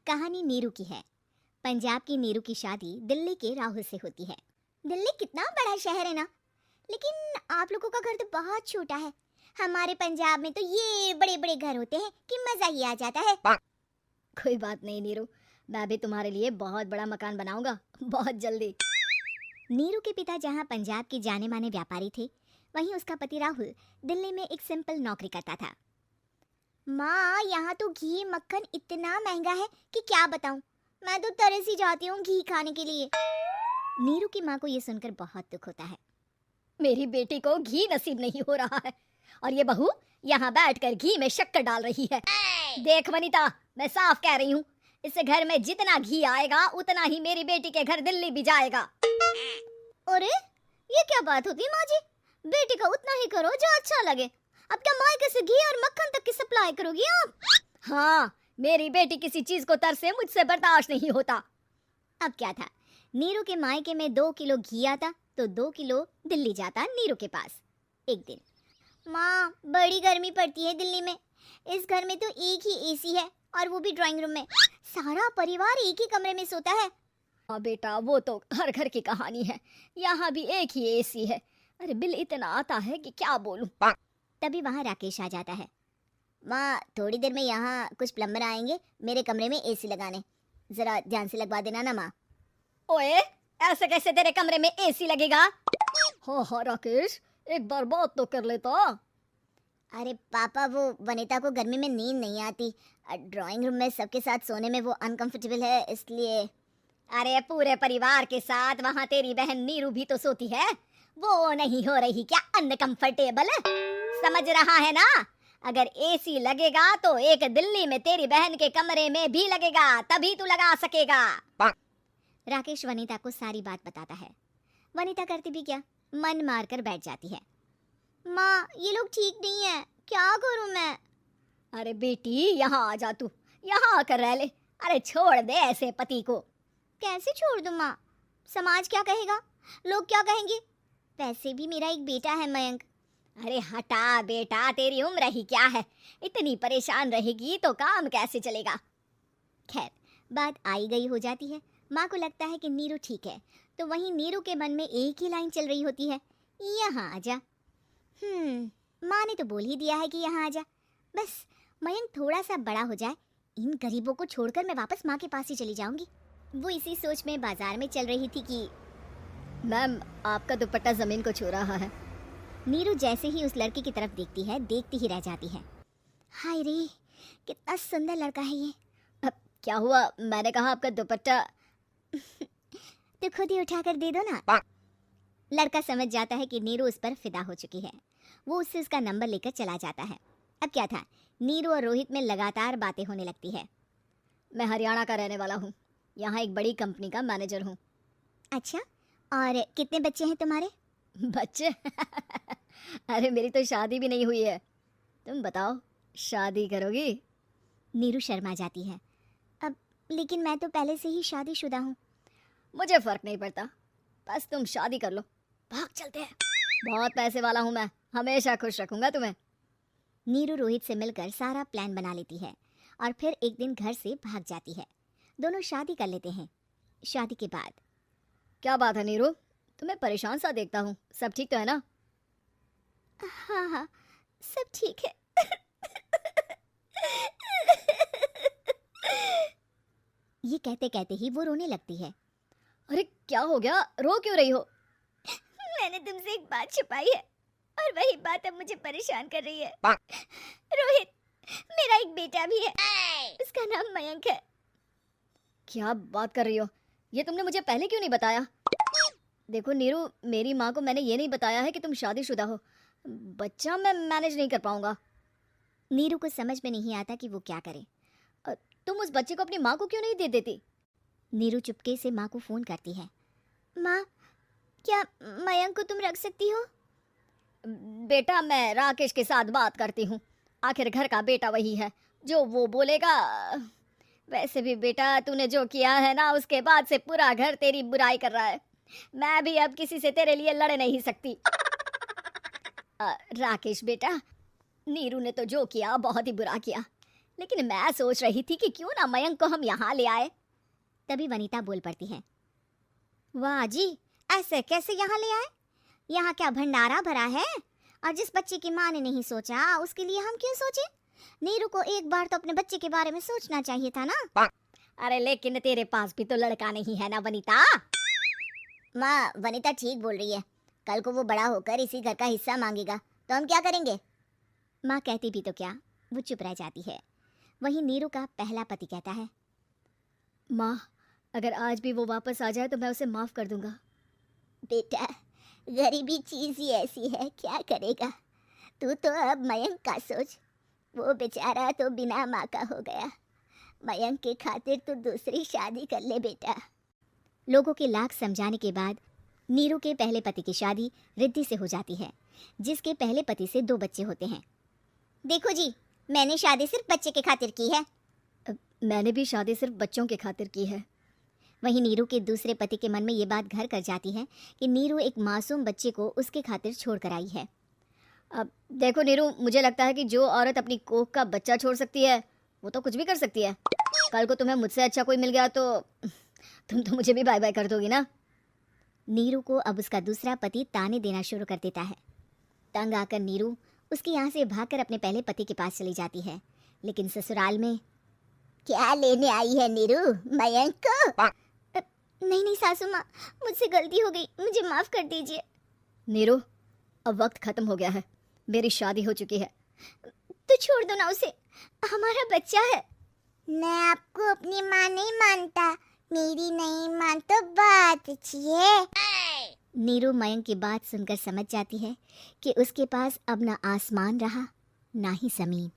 कहानी नीरू की है। पंजाब की नीरू की शादी दिल्ली के राहुल से होती है। दिल्ली कितना बड़ा शहर है ना, लेकिन आप लोगों का घर तो बहुत छोटा है। हमारे पंजाब में तो ये बड़े बड़े घर होते हैं कि मजा ही आ जाता है। कोई बात नहीं नीरू, मैं भी तुम्हारे लिए बहुत बड़ा मकान बनाऊंगा बहुत जल्दी। नीरू के पिता जहाँ पंजाब के जाने माने व्यापारी थे, वहीं उसका पति राहुल दिल्ली में एक सिंपल नौकरी करता था। माँ, यहाँ तो घी मक्खन इतना महंगा है कि क्या बताऊं। मैं तो तरस ही जाती हूँ घी खाने के लिए। नीरू की माँ को ये सुनकर बहुत दुख होता है। मेरी बेटी को घी नसीब नहीं हो रहा है और ये बहू यहाँ बैठकर घी में शक्कर डाल रही है। देख वनिता, मैं साफ कह रही हूँ, इस घर में जितना घी आएगा उतना ही मेरी बेटी के घर दिल्ली भी जाएगा। अरे ये क्या बात होती है माँ जी? बेटी का उतना ही करो जो अच्छा लगे। अब क्या मायके से घी और मक्खन तक की सप्लाई करोगी आप? हाँ, मेरी बेटी किसी चीज को तरसे मुझसे बर्दाश्त नहीं होता। अब क्या था, नीरू के मायके में 2 किलो घी आता तो 2 किलो दिल्ली जाता नीरू के पास। एक दिन, माँ बड़ी गर्मी पड़ती है दिल्ली में। इस घर में तो एक ही एसी है और वो भी ड्राइंग रूम में। सारा परिवार एक ही कमरे में सोता है। हाँ बेटा, वो तो हर घर की कहानी है। यहाँ भी एक ही एसी है। अरे बिल इतना आता है कि क्या बोलूं। तभी वहाँ राकेश आ जाता है। माँ, थोड़ी देर में यहाँ कुछ प्लम्बर आएंगे मेरे कमरे में एसी लगाने, जरा ध्यान से लगवा देना ना माँ। ओए, ऐसे कैसे तेरे कमरे में एसी लगेगा? हाँ हाँ राकेश, एक बार बात तो कर लेता। अरे पापा, वो वनिता को गर्मी में नींद नहीं आती। ड्राइंग रूम में सबके साथ सोने में वो अनकंफर्टेबल है, इसलिए। अरे पूरे परिवार के साथ वहाँ तेरी बहन नीरू भी तो सोती है, वो नहीं हो रही क्या अनकंफर्टेबल? समझ रहा है ना? अगर एसी लगेगा तो एक दिल्ली में तेरी बहन के कमरे में भी लगेगा, तभी तू लगा सकेगा। राकेश वनिता को सारी बात बताता है। वनिता करती भी क्या, मन मार कर बैठ जाती है। माँ, ये लोग ठीक नहीं है, क्या करूं मैं? अरे बेटी, यहाँ आ जा, तू यहाँ आकर रह ले। अरे छोड़ दे ऐसे पति को। कैसे छोड़ दूं माँ? समाज क्या कहेगा, लोग क्या कहेंगे? वैसे भी मेरा एक बेटा है मयंक। अरे हटा बेटा, तेरी उम्र ही क्या है, इतनी परेशान रहेगी तो काम कैसे चलेगा। खैर, बात आई गई हो जाती है। माँ को लगता है कि नीरू ठीक है, तो वहीं नीरू के मन में एक ही लाइन चल रही होती है, यहाँ आजा। माँ ने तो बोल ही दिया है कि यहाँ आजा। बस मयंक थोड़ा सा बड़ा हो जाए, इन गरीबों को छोड़कर मैं वापस माँ के पास ही चली जाऊंगी। वो इसी सोच में बाजार में चल रही थी कि मैम, आपका दुपट्टा जमीन को छू रहा है। नीरू जैसे ही उस लड़के की तरफ देखती है, देखती ही रह जाती है। हाय रे, कितना सुंदर लड़का है ये। अब क्या हुआ? मैंने कहा आपका दुपट्टा। तो खुद ही उठाकर दे दो ना। लड़का समझ जाता है कि नीरू उस पर फिदा हो चुकी है। वो उससे उसका नंबर लेकर चला जाता है। अब क्या था, नीरू और रोहित में लगातार बातें होने लगती है। मैं हरियाणा का रहने वाला हूँ, यहाँ एक बड़ी कंपनी का मैनेजर हूँ। अच्छा, और कितने बच्चे हैं तुम्हारे? बच्चे? अरे मेरी तो शादी भी नहीं हुई है। तुम बताओ, शादी करोगी? नीरू शर्मा जाती है। अब लेकिन मैं तो पहले से ही शादीशुदा हूँ। मुझे फर्क नहीं पड़ता, बस तुम शादी कर लो, भाग चलते हैं। बहुत पैसे वाला हूँ मैं, हमेशा खुश रखूंगा तुम्हें। नीरू रोहित से मिलकर सारा प्लान बना लेती है और फिर एक दिन घर से भाग जाती है। दोनों शादी कर लेते हैं। शादी के बाद, क्या बात है नीरू, तुम्हें परेशान सा देखता हूँ, सब ठीक तो है ना? हाँ हाँ, सब ठीक है। ये कहते कहते ही वो रोने लगती है। अरे क्या हो गया, रो क्यों रही हो? मैंने तुमसे एक बात छुपाई है और वही बात अब मुझे परेशान कर रही है। रोहित, मेरा एक बेटा भी है, उसका नाम मयंक है। क्या बात कर रही हो? ये तुमने मुझे पहले क्यों नहीं बताया? देखो नीरू, मेरी माँ को मैंने ये नहीं बताया है कि तुम शादीशुदा हो। बच्चा मैं मैनेज नहीं कर पाऊंगा। नीरू को समझ में नहीं आता कि वो क्या करे। तुम उस बच्चे को अपनी माँ को क्यों नहीं दे देती? नीरू चुपके से माँ को फोन करती है। माँ, क्या मयंक को तुम रख सकती हो? बेटा, मैं राकेश के साथ बात करती हूँ, आखिर घर का बेटा वही है, जो वो बोलेगा। वैसे भी बेटा, तूने जो किया है ना, उसके बाद से पूरा घर तेरी बुराई कर रहा है। मैं भी अब किसी से तेरे लिए लड़ नहीं सकती। राकेश बेटा, नीरू ने तो जो किया बहुत ही बुरा किया, लेकिन मैं सोच रही थी कि क्यों ना मयंक को हम यहाँ ले आए। तभी वनीता बोल पड़ती है, वाह जी, ऐसे कैसे यहाँ ले आए? यहाँ क्या भंडारा भरा है? और जिस बच्चे की माँ ने नहीं सोचा उसके लिए हम क्यों सोचे? नीरू को एक बार तो अपने बच्चे के बारे में सोचना चाहिए था ना। अरे लेकिन तेरे पास भी तो लड़का नहीं है ना वनीता। माँ, वनीता ठीक बोल रही है। कल को वो बड़ा होकर इसी घर का हिस्सा मांगेगा तो हम क्या करेंगे? माँ कहती भी तो क्या, वो चुप रह जाती है। वहीं नीरू का पहला पति कहता है, माँ, अगर आज भी वो वापस आ जाए तो मैं उसे माफ कर दूंगा। बेटा, गरीबी चीज ही ऐसी है, क्या करेगा? तू तो अब मयंक का सोच। वो बेचारा तो बिना माँ का हो गया। मयंक के खातिर तू दूसरी शादी कर ले बेटा। लोगों के लाख समझाने के बाद नीरू के पहले पति की शादी रिद्धि से हो जाती है, जिसके पहले पति से 2 बच्चे होते हैं। देखो जी, मैंने शादी सिर्फ बच्चे के खातिर की है। मैंने भी शादी सिर्फ बच्चों के खातिर की है। वहीं नीरू के दूसरे पति के मन में ये बात घर कर जाती है कि नीरू एक मासूम बच्चे को उसके खातिर छोड़ कर आई है। अब देखो नीरू, मुझे लगता है कि जो औरत अपनी कोख का बच्चा छोड़ सकती है वो तो कुछ भी कर सकती है। कल को तुम्हें मुझसे अच्छा कोई मिल गया तो तुम तो मुझे भी बाय बाय कर दोगी ना। नीरू को अब उसका दूसरा पति ताने देना शुरू कर देता है। तंग आकर नीरू उसके यहाँ से भागकर अपने पहले पति के पास चली जाती है। लेकिन ससुराल में क्या लेने आई है नीरू, मयंक को? नहीं नहीं सासू माँ, मुझसे गलती हो गई, मुझे माफ कर दीजिए। नीरू, अब वक्त खत्म हो गया है, मेरी शादी हो चुकी है। तो छोड़ दो ना उसे, हमारा बच्चा है। मैं आपको अपनी माँ नहीं मानता, मेरी नहीं मान तो बात अच्छी। नीरू मयंक की बात सुनकर समझ जाती है कि उसके पास अब ना आसमान रहा ना ही जमीन।